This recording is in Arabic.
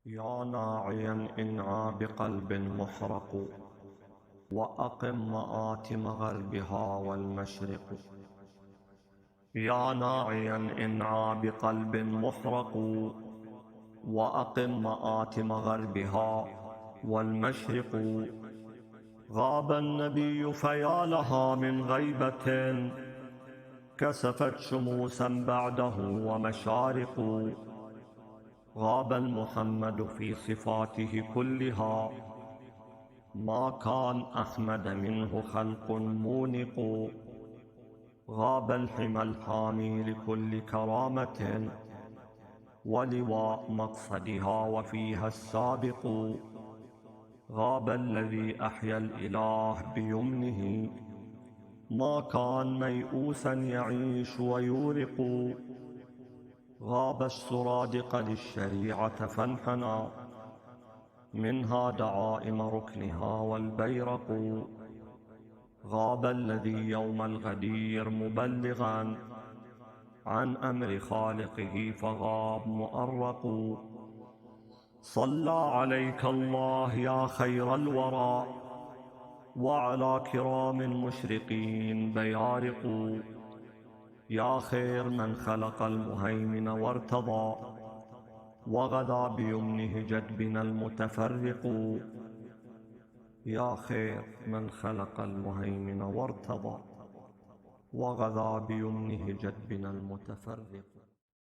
يا ناعيا انعى بقلب محرق وأقم مآتم غربها والمشرق. يا ناعيا انعى بقلب محرق وأقم مآتم غربها والمشرق. غاب النبي فيا لها من غيبة كسفت شموسا بعده ومشارق. غاب المحمد في صفاته كلها ما كان أحمد منه خلق مونق. غاب الحمى الحامي لكل كرامة ولواء مقصدها وفيها السابق. غاب الذي أحيا الإله بيمنه ما كان ميؤوسا يعيش ويورق. غاب السرادق للشريعة فانحنى منها دعائم ركنها والبيرق. غاب الذي يوم الغدير مبلغا عن أمر خالقه فغاب مؤرق. صلى عليك الله يا خير الورى وعلى كرام مشرقين بيارق. يا خير من خلق المهيمن وارتضى وغدا بيمنه جدبنا المتفرق. يا خير من خلق المهيمن وارتضى وغدا بيمنه جدبنا المتفرق.